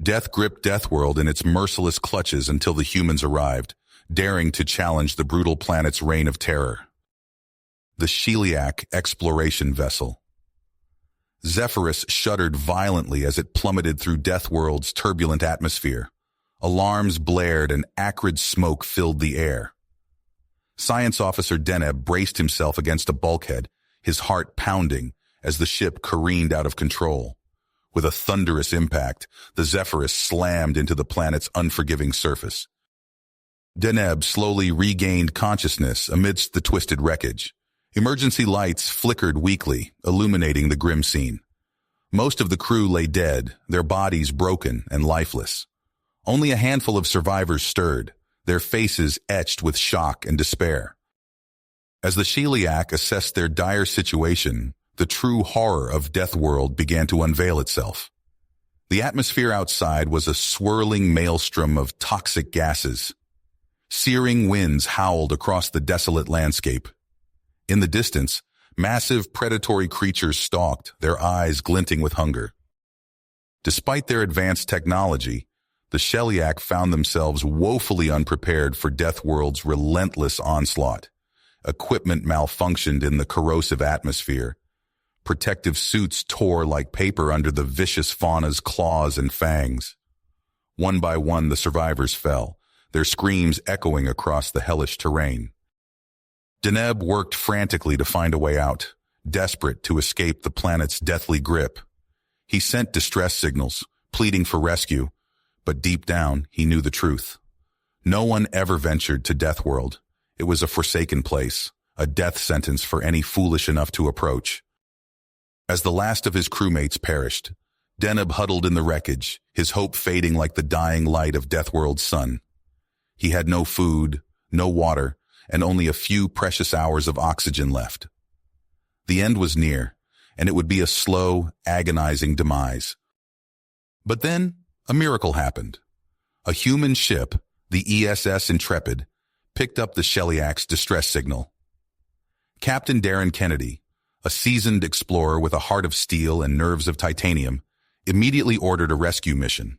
Death gripped Deathworld in its merciless clutches until the humans arrived, daring to challenge the brutal planet's reign of terror. The Sheliak exploration vessel. Zephyrus shuddered violently as it plummeted through Deathworld's turbulent atmosphere. Alarms blared and acrid smoke filled the air. Science Officer Deneb braced himself against a bulkhead, his heart pounding as the ship careened out of control. With a thunderous impact, the Zephyrus slammed into the planet's unforgiving surface. Deneb slowly regained consciousness amidst the twisted wreckage. Emergency lights flickered weakly, illuminating the grim scene. Most of the crew lay dead, their bodies broken and lifeless. Only a handful of survivors stirred, their faces etched with shock and despair. As the Sheliak assessed their dire situation, the true horror of Deathworld began to unveil itself. The atmosphere outside was a swirling maelstrom of toxic gases. Searing winds howled across the desolate landscape. In the distance, massive predatory creatures stalked, their eyes glinting with hunger. Despite their advanced technology, the Sheliak found themselves woefully unprepared for Deathworld's relentless onslaught. Equipment malfunctioned in the corrosive atmosphere. Protective suits tore like paper under the vicious fauna's claws and fangs. One by one, the survivors fell, their screams echoing across the hellish terrain. Deneb worked frantically to find a way out, desperate to escape the planet's deathly grip. He sent distress signals, pleading for rescue, but deep down, he knew the truth. No one ever ventured to Deathworld. It was a forsaken place, a death sentence for any foolish enough to approach. As the last of his crewmates perished, Deneb huddled in the wreckage, his hope fading like the dying light of Deathworld's sun. He had no food, no water, and only a few precious hours of oxygen left. The end was near, and it would be a slow, agonizing demise. But then, a miracle happened. A human ship, the ESS Intrepid, picked up the Sheliak's distress signal. Captain Darren Kennedy, a seasoned explorer with a heart of steel and nerves of titanium, immediately ordered a rescue mission.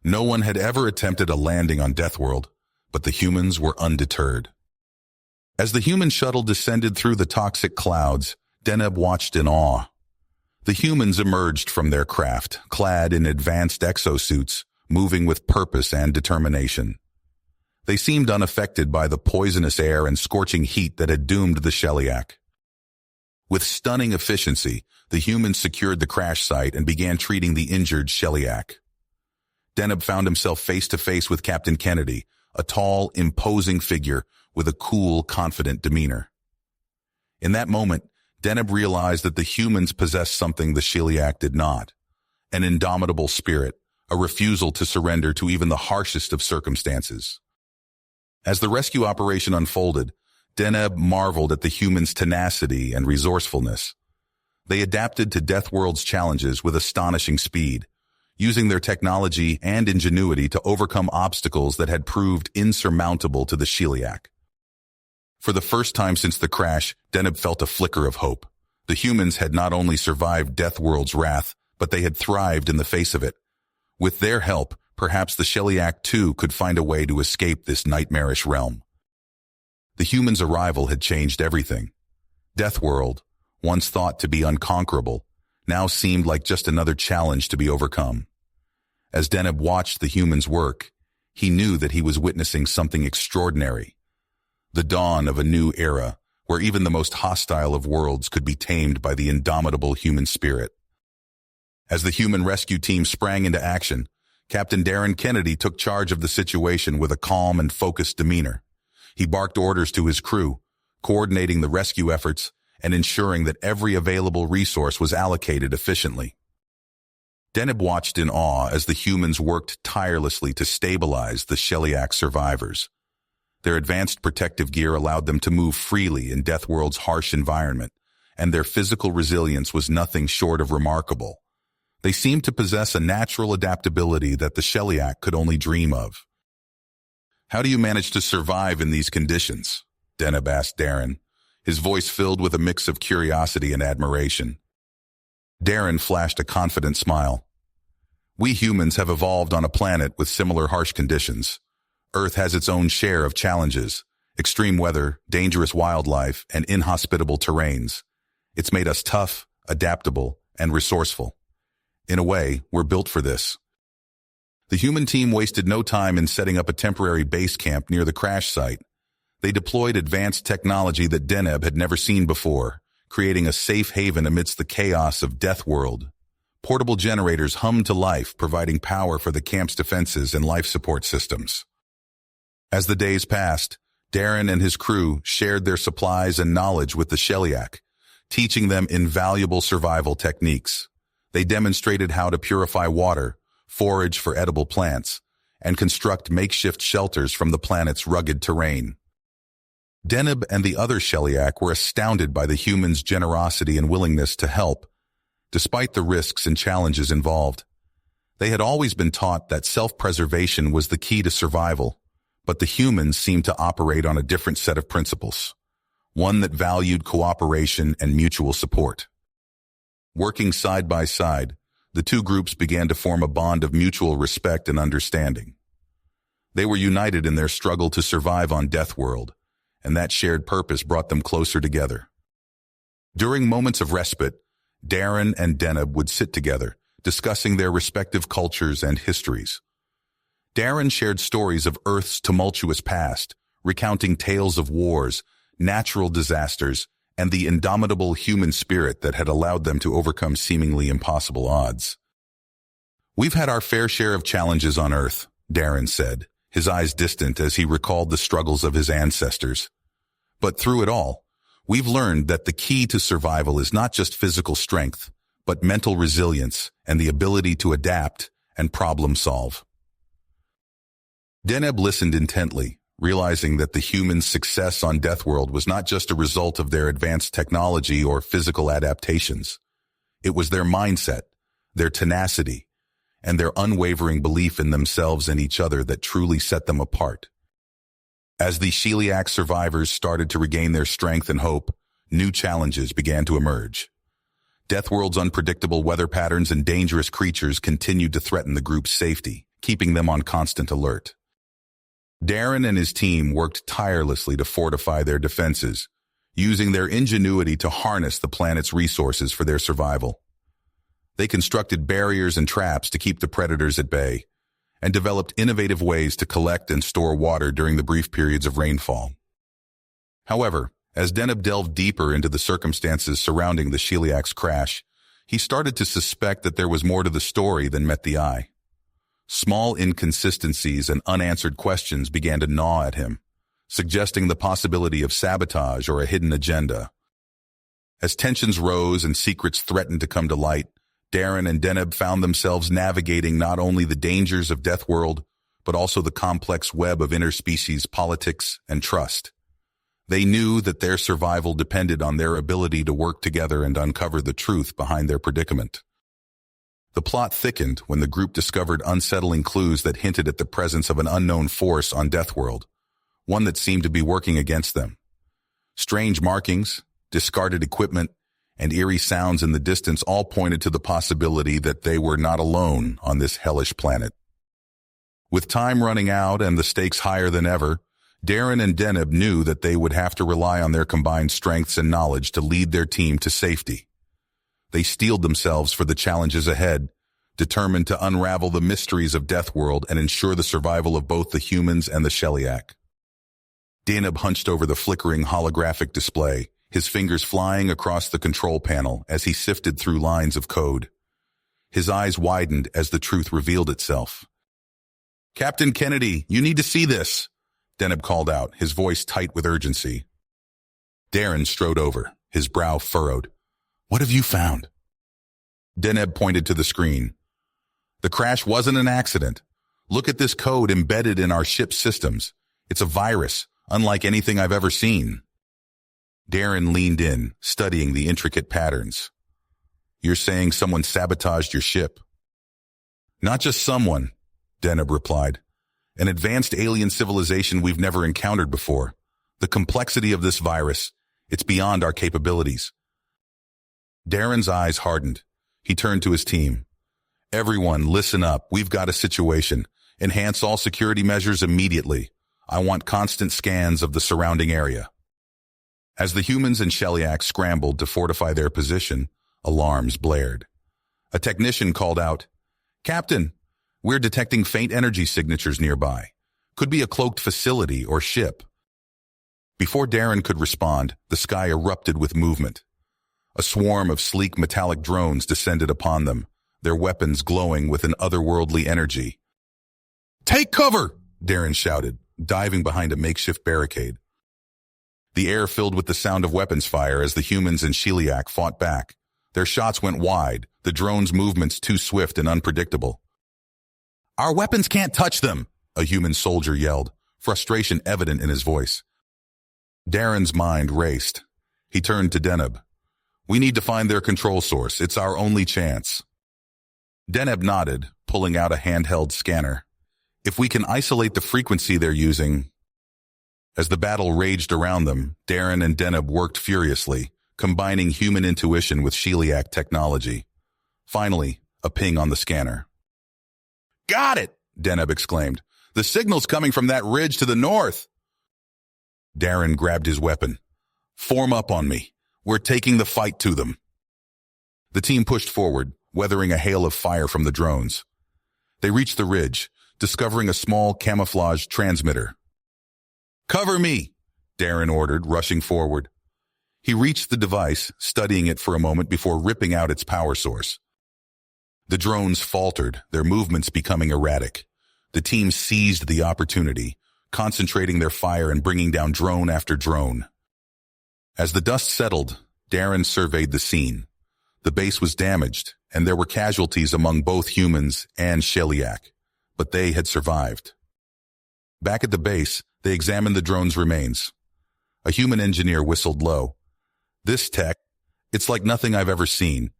No one had ever attempted a landing on Deathworld, but the humans were undeterred. As the human shuttle descended through the toxic clouds, Deneb watched in awe. The humans emerged from their craft, clad in advanced exosuits, moving with purpose and determination. They seemed unaffected by the poisonous air and scorching heat that had doomed the Sheliak. With stunning efficiency, the humans secured the crash site and began treating the injured Sheliak. Deneb found himself face-to-face with Captain Kennedy, a tall, imposing figure with a cool, confident demeanor. In that moment, Deneb realized that the humans possessed something the Sheliak did not, an indomitable spirit, a refusal to surrender to even the harshest of circumstances. As the rescue operation unfolded, Deneb marveled at the humans' tenacity and resourcefulness. They adapted to Deathworld's challenges with astonishing speed, using their technology and ingenuity to overcome obstacles that had proved insurmountable to the Sheliak. For the first time since the crash, Deneb felt a flicker of hope. The humans had not only survived Deathworld's wrath, but they had thrived in the face of it. With their help, perhaps the Sheliak too could find a way to escape this nightmarish realm. The humans' arrival had changed everything. Deathworld, once thought to be unconquerable, now seemed like just another challenge to be overcome. As Deneb watched the humans work, he knew that he was witnessing something extraordinary. The dawn of a new era, where even the most hostile of worlds could be tamed by the indomitable human spirit. As the human rescue team sprang into action, Captain Darren Kennedy took charge of the situation with a calm and focused demeanor. He barked orders to his crew, coordinating the rescue efforts and ensuring that every available resource was allocated efficiently. Deneb watched in awe as the humans worked tirelessly to stabilize the Sheliak survivors. Their advanced protective gear allowed them to move freely in Deathworld's harsh environment, and their physical resilience was nothing short of remarkable. They seemed to possess a natural adaptability that the Sheliak could only dream of. "How do you manage to survive in these conditions?" Deneb asked Darren, his voice filled with a mix of curiosity and admiration. Darren flashed a confident smile. We humans have evolved on a planet with similar harsh conditions. Earth has its own share of challenges: extreme weather, dangerous wildlife, and inhospitable terrains. It's made us tough, adaptable, and resourceful. In a way, we're built for this. The human team wasted no time in setting up a temporary base camp near the crash site. They deployed advanced technology that Deneb had never seen before, creating a safe haven amidst the chaos of Deathworld. Portable generators hummed to life, providing power for the camp's defenses and life support systems. As the days passed, Darren and his crew shared their supplies and knowledge with the Sheliak, teaching them invaluable survival techniques. They demonstrated how to purify water, forage for edible plants, and construct makeshift shelters from the planet's rugged terrain. Deneb and the other Sheliak were astounded by the humans' generosity and willingness to help, despite the risks and challenges involved. They had always been taught that self-preservation was the key to survival, but the humans seemed to operate on a different set of principles, one that valued cooperation and mutual support. Working side by side, the two groups began to form a bond of mutual respect and understanding. They were united in their struggle to survive on Deathworld, and that shared purpose brought them closer together. During moments of respite, Darren and Deneb would sit together, discussing their respective cultures and histories. Darren shared stories of Earth's tumultuous past, recounting tales of wars, natural disasters, and the indomitable human spirit that had allowed them to overcome seemingly impossible odds. "We've had our fair share of challenges on Earth," Darren said, his eyes distant as he recalled the struggles of his ancestors. "But through it all, we've learned that the key to survival is not just physical strength, but mental resilience and the ability to adapt and problem solve." Deneb listened intently, realizing that the humans' success on Deathworld was not just a result of their advanced technology or physical adaptations. It was their mindset, their tenacity, and their unwavering belief in themselves and each other that truly set them apart. As the Sheliak survivors started to regain their strength and hope, new challenges began to emerge. Deathworld's unpredictable weather patterns and dangerous creatures continued to threaten the group's safety, keeping them on constant alert. Darren and his team worked tirelessly to fortify their defenses, using their ingenuity to harness the planet's resources for their survival. They constructed barriers and traps to keep the predators at bay, and developed innovative ways to collect and store water during the brief periods of rainfall. However, as Deneb delved deeper into the circumstances surrounding the Sheliak's crash, he started to suspect that there was more to the story than met the eye. Small inconsistencies and unanswered questions began to gnaw at him, suggesting the possibility of sabotage or a hidden agenda. As tensions rose and secrets threatened to come to light, Darren and Deneb found themselves navigating not only the dangers of Deathworld, but also the complex web of interspecies politics and trust. They knew that their survival depended on their ability to work together and uncover the truth behind their predicament. The plot thickened when the group discovered unsettling clues that hinted at the presence of an unknown force on Deathworld, one that seemed to be working against them. Strange markings, discarded equipment, and eerie sounds in the distance all pointed to the possibility that they were not alone on this hellish planet. With time running out and the stakes higher than ever, Darren and Deneb knew that they would have to rely on their combined strengths and knowledge to lead their team to safety. They steeled themselves for the challenges ahead, determined to unravel the mysteries of Deathworld and ensure the survival of both the humans and the Sheliak. Deneb hunched over the flickering holographic display, his fingers flying across the control panel as he sifted through lines of code. His eyes widened as the truth revealed itself. "Captain Kennedy, you need to see this," Deneb called out, his voice tight with urgency. Darren strode over, his brow furrowed. "What have you found?" Deneb pointed to the screen. "The crash wasn't an accident. Look at this code embedded in our ship's systems. It's a virus, unlike anything I've ever seen." Darren leaned in, studying the intricate patterns. "You're saying someone sabotaged your ship?" "Not just someone," Deneb replied. "An advanced alien civilization we've never encountered before. The complexity of this virus, it's beyond our capabilities." Darren's eyes hardened. He turned to his team. Everyone, listen up. We've got a situation. Enhance all security measures immediately. I want constant scans of the surrounding area. As the humans and Shellyak scrambled to fortify their position, alarms blared. A technician called out, "Captain, we're detecting faint energy signatures nearby. Could be a cloaked facility or ship." Before Darren could respond, the sky erupted with movement. A swarm of sleek metallic drones descended upon them, their weapons glowing with an otherworldly energy. "Take cover!" Darren shouted, diving behind a makeshift barricade. The air filled with the sound of weapons fire as the humans and Shellyak fought back. Their shots went wide, the drones' movements too swift and unpredictable. "Our weapons can't touch them!" a human soldier yelled, frustration evident in his voice. Darren's mind raced. He turned to Deneb. "We need to find their control source. It's our only chance." Deneb nodded, pulling out a handheld scanner. "If we can isolate the frequency they're using..." As the battle raged around them, Darren and Deneb worked furiously, combining human intuition with Shellyak technology. Finally, a ping on the scanner. "Got it!" Deneb exclaimed. "The signal's coming from that ridge to the north." Darren grabbed his weapon. "Form up on me. We're taking the fight to them." The team pushed forward, weathering a hail of fire from the drones. They reached the ridge, discovering a small camouflage transmitter. "Cover me!" Darren ordered, rushing forward. He reached the device, studying it for a moment before ripping out its power source. The drones faltered, their movements becoming erratic. The team seized the opportunity, concentrating their fire and bringing down drone after drone. As the dust settled, Darren surveyed the scene. The base was damaged, and there were casualties among both humans and Shellyak, but they had survived. Back at the base, they examined the drone's remains. A human engineer whistled low. "This tech, it's like nothing I've ever seen.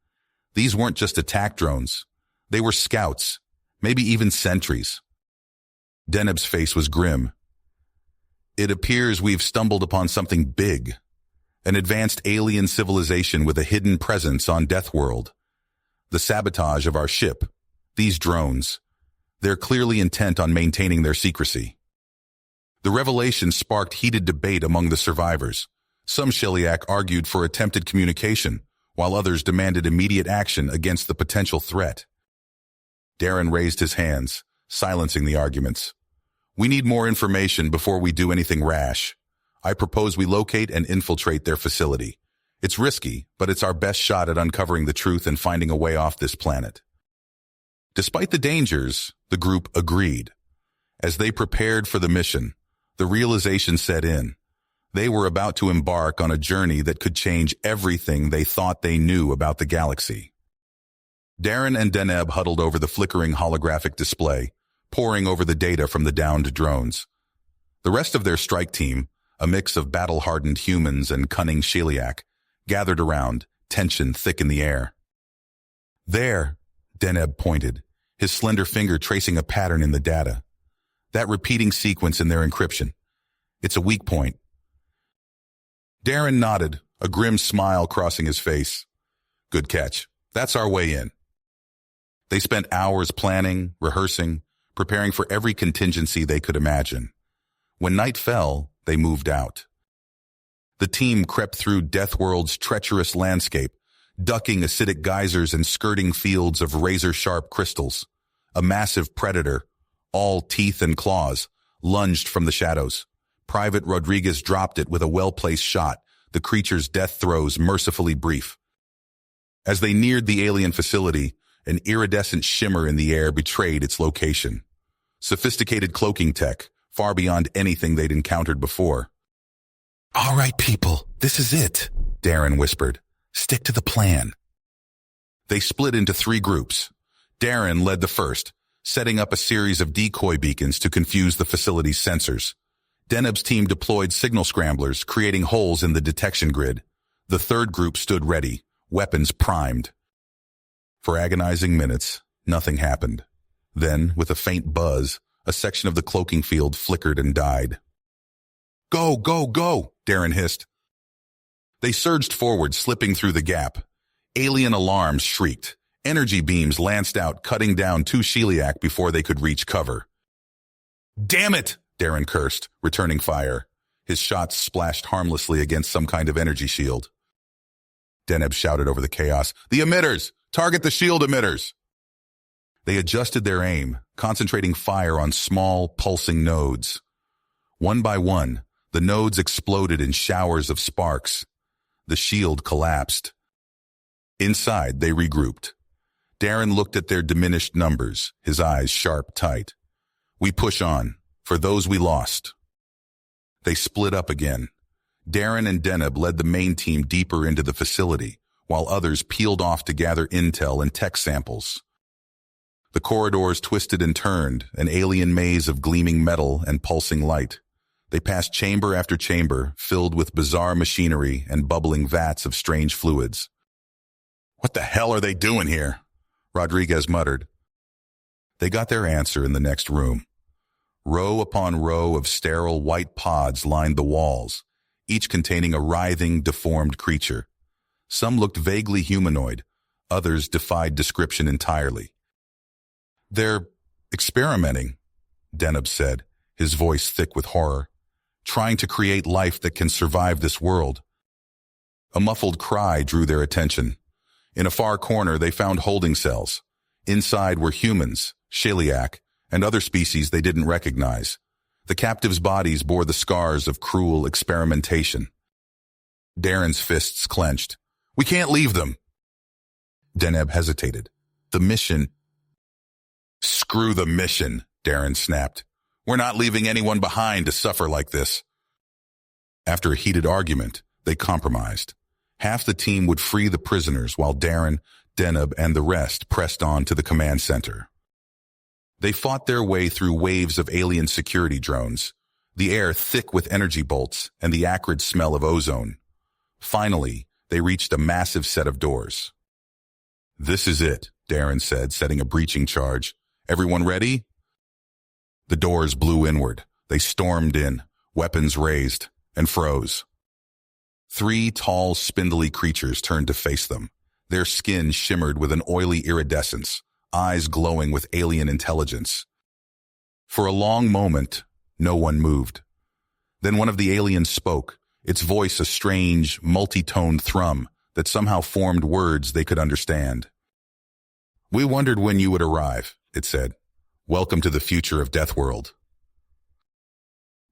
These weren't just attack drones. They were scouts, maybe even sentries." Deneb's face was grim. "It appears we've stumbled upon something big. An advanced alien civilization with a hidden presence on Deathworld. The sabotage of our ship, these drones, they're clearly intent on maintaining their secrecy." The revelation sparked heated debate among the survivors. Some Shellyak argued for attempted communication, while others demanded immediate action against the potential threat. Darren raised his hands, silencing the arguments. "We need more information before we do anything rash. I propose we locate and infiltrate their facility. It's risky, but it's our best shot at uncovering the truth and finding a way off this planet." Despite the dangers, the group agreed. As they prepared for the mission, the realization set in. They were about to embark on a journey that could change everything they thought they knew about the galaxy. Darren and Deneb huddled over the flickering holographic display, poring over the data from the downed drones. The rest of their strike team, a mix of battle-hardened humans and cunning Shellyak, gathered around, tension thick in the air. "There," Deneb pointed, his slender finger tracing a pattern in the data. "That repeating sequence in their encryption. It's a weak point." Darren nodded, a grim smile crossing his face. "Good catch. That's our way in." They spent hours planning, rehearsing, preparing for every contingency they could imagine. When night fell, they moved out. The team crept through Deathworld's treacherous landscape, ducking acidic geysers and skirting fields of razor-sharp crystals. A massive predator, all teeth and claws, lunged from the shadows. Private Rodriguez dropped it with a well-placed shot, the creature's death throes mercifully brief. As they neared the alien facility, an iridescent shimmer in the air betrayed its location. Sophisticated cloaking tech, far beyond anything they'd encountered before. "All right, people, this is it," Darren whispered. "Stick to the plan." They split into 3 groups. Darren led the first, setting up a series of decoy beacons to confuse the facility's sensors. Deneb's team deployed signal scramblers, creating holes in the detection grid. The third group stood ready, weapons primed. For agonizing minutes, nothing happened. Then, with a faint buzz, a section of the cloaking field flickered and died. "Go, go, go!" Darren hissed. They surged forward, slipping through the gap. Alien alarms shrieked. Energy beams lanced out, cutting down two Sheliak before they could reach cover. "Damn it!" Darren cursed, returning fire. His shots splashed harmlessly against some kind of energy shield. Deneb shouted over the chaos, "The emitters! Target the shield emitters!" They adjusted their aim, concentrating fire on small, pulsing nodes. One by one, the nodes exploded in showers of sparks. The shield collapsed. Inside, they regrouped. Darren looked at their diminished numbers, his eyes sharp tight. "We push on, for those we lost." They split up again. Darren and Deneb led the main team deeper into the facility, while others peeled off to gather intel and tech samples. The corridors twisted and turned, an alien maze of gleaming metal and pulsing light. They passed chamber after chamber, filled with bizarre machinery and bubbling vats of strange fluids. "What the hell are they doing here?" Rodriguez muttered. They got their answer in the next room. Row upon row of sterile white pods lined the walls, each containing a writhing, deformed creature. Some looked vaguely humanoid, others defied description entirely. "They're experimenting," Deneb said, his voice thick with horror, "trying to create life that can survive this world." A muffled cry drew their attention. In a far corner, they found holding cells. Inside were humans, Sheliak, and other species they didn't recognize. The captives' bodies bore the scars of cruel experimentation. Darren's fists clenched. "We can't leave them." Deneb hesitated. "The mission—" "Screw the mission," Darren snapped. "We're not leaving anyone behind to suffer like this." After a heated argument, they compromised. Half the team would free the prisoners while Darren, Deneb, and the rest pressed on to the command center. They fought their way through waves of alien security drones, the air thick with energy bolts and the acrid smell of ozone. Finally, they reached a massive set of doors. "This is it," Darren said, setting a breaching charge. "Everyone ready?" The doors blew inward. They stormed in, weapons raised, and froze. Three tall, spindly creatures turned to face them. Their skin shimmered with an oily iridescence, eyes glowing with alien intelligence. For a long moment, no one moved. Then one of the aliens spoke, its voice a strange, multi-toned thrum that somehow formed words they could understand. "We wondered when you would arrive," it said. "Welcome to the future of Deathworld."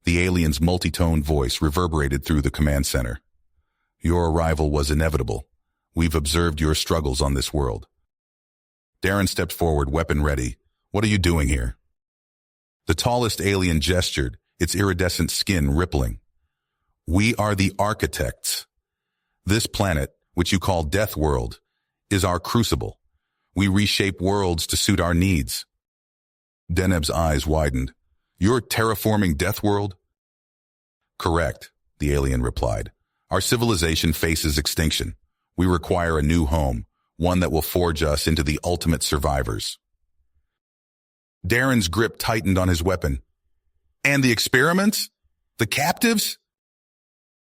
The alien's multi-toned voice reverberated through the command center. "Your arrival was inevitable. We've observed your struggles on this world." Darren stepped forward, weapon ready. "What are you doing here?" The tallest alien gestured, its iridescent skin rippling. "We are the architects. This planet, which you call Deathworld, is our crucible. We reshape worlds to suit our needs." Deneb's eyes widened. "You're terraforming Deathworld?" "Correct," the alien replied. "Our civilization faces extinction. We require a new home, one that will forge us into the ultimate survivors." Darren's grip tightened on his weapon. "And the experiments? The captives?"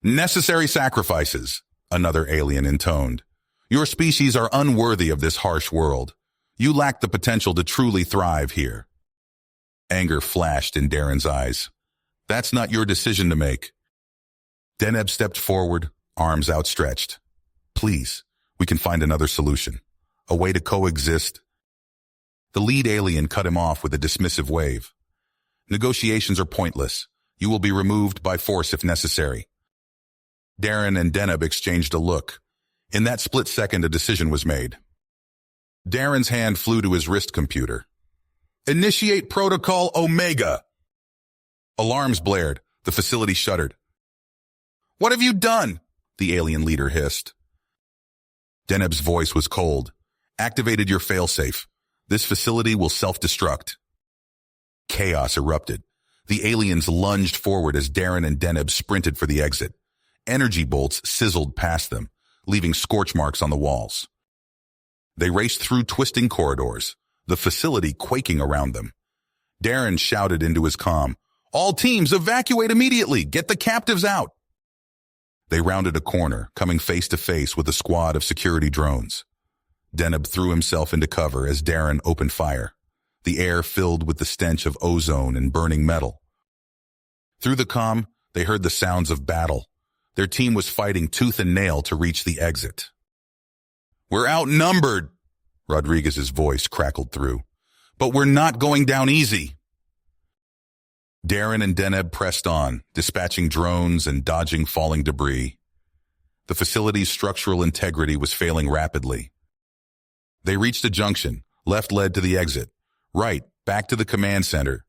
"Necessary sacrifices," another alien intoned. "Your species are unworthy of this harsh world. You lack the potential to truly thrive here." Anger flashed in Darren's eyes. "That's not your decision to make." Deneb stepped forward, arms outstretched. "Please, we can find another solution. A way to coexist." The lead alien cut him off with a dismissive wave. "Negotiations are pointless. You will be removed by force if necessary." Darren and Deneb exchanged a look. In that split second, a decision was made. Darren's hand flew to his wrist computer. "Initiate Protocol Omega!" Alarms blared. The facility shuddered. "What have you done?" the alien leader hissed. Deneb's voice was cold. "Activated your failsafe. This facility will self-destruct." Chaos erupted. The aliens lunged forward as Darren and Deneb sprinted for the exit. Energy bolts sizzled past them, leaving scorch marks on the walls. They raced through twisting corridors, the facility quaking around them. Darren shouted into his comm, "All teams, evacuate immediately! Get the captives out!" They rounded a corner, coming face to face with a squad of security drones. Deneb threw himself into cover as Darren opened fire, the air filled with the stench of ozone and burning metal. Through the comm, they heard the sounds of battle. Their team was fighting tooth and nail to reach the exit. "We're outnumbered," Rodriguez's voice crackled through. "But we're not going down easy." Darren and Deneb pressed on, dispatching drones and dodging falling debris. The facility's structural integrity was failing rapidly. They reached a junction. Left led to the exit. Right, back to the command center.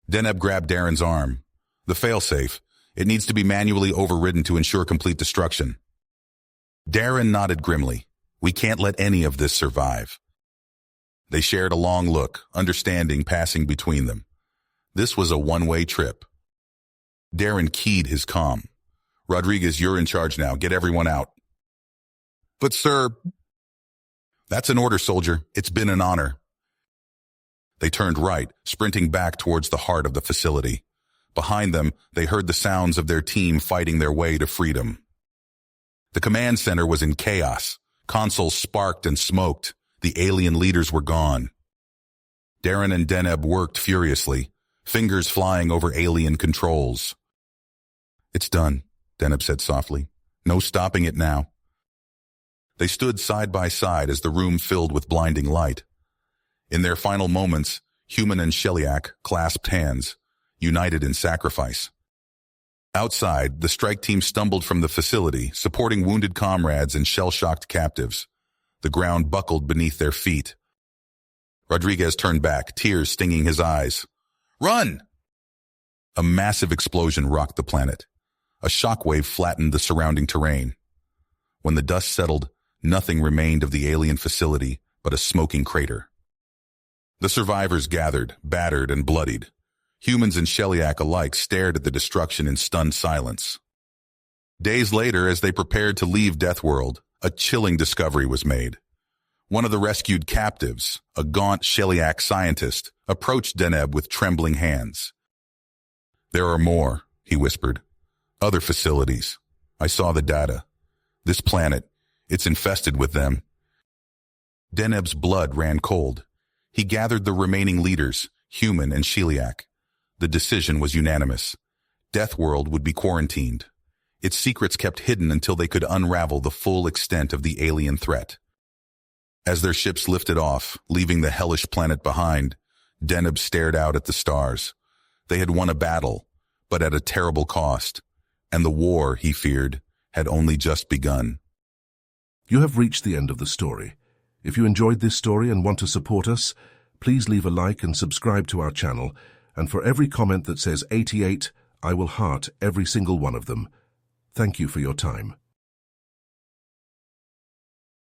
Deneb grabbed Darren's arm. "The failsafe. It needs to be manually overridden to ensure complete destruction." Darren nodded grimly. "We can't let any of this survive." They shared a long look, understanding passing between them. This was a one-way trip. Darren keyed his comm. "Rodriguez, you're in charge now. Get everyone out." "But, sir—" "That's an order, soldier. It's been an honor." They turned right, sprinting back towards the heart of the facility. Behind them, they heard the sounds of their team fighting their way to freedom. The command center was in chaos. Consoles sparked and smoked. The alien leaders were gone. Darren and Deneb worked furiously, fingers flying over alien controls. "It's done," Deneb said softly. "No stopping it now." They stood side by side as the room filled with blinding light. In their final moments, Human and Sheliak clasped hands, united in sacrifice. Outside, the strike team stumbled from the facility, supporting wounded comrades and shell-shocked captives. The ground buckled beneath their feet. Rodriguez turned back, tears stinging his eyes. "Run!" A massive explosion rocked the planet. A shockwave flattened the surrounding terrain. When the dust settled, nothing remained of the alien facility but a smoking crater. The survivors gathered, battered and bloodied. Humans and Sheliak alike stared at the destruction in stunned silence. Days later, as they prepared to leave Deathworld, a chilling discovery was made. One of the rescued captives, a gaunt Sheliak scientist, approached Deneb with trembling hands. "There are more," he whispered. "Other facilities. I saw the data. This planet, it's infested with them." Deneb's blood ran cold. He gathered the remaining leaders, Human and Sheliak. The decision was unanimous. Deathworld would be quarantined. Its secrets kept hidden until they could unravel the full extent of the alien threat. As their ships lifted off, leaving the hellish planet behind, Deneb stared out at the stars. They had won a battle, but at a terrible cost, and the war, he feared, had only just begun. You have reached the end of the story. If you enjoyed this story and want to support us, please leave a like and subscribe to our channel, and for every comment that says 88, I will heart every single one of them. Thank you for your time.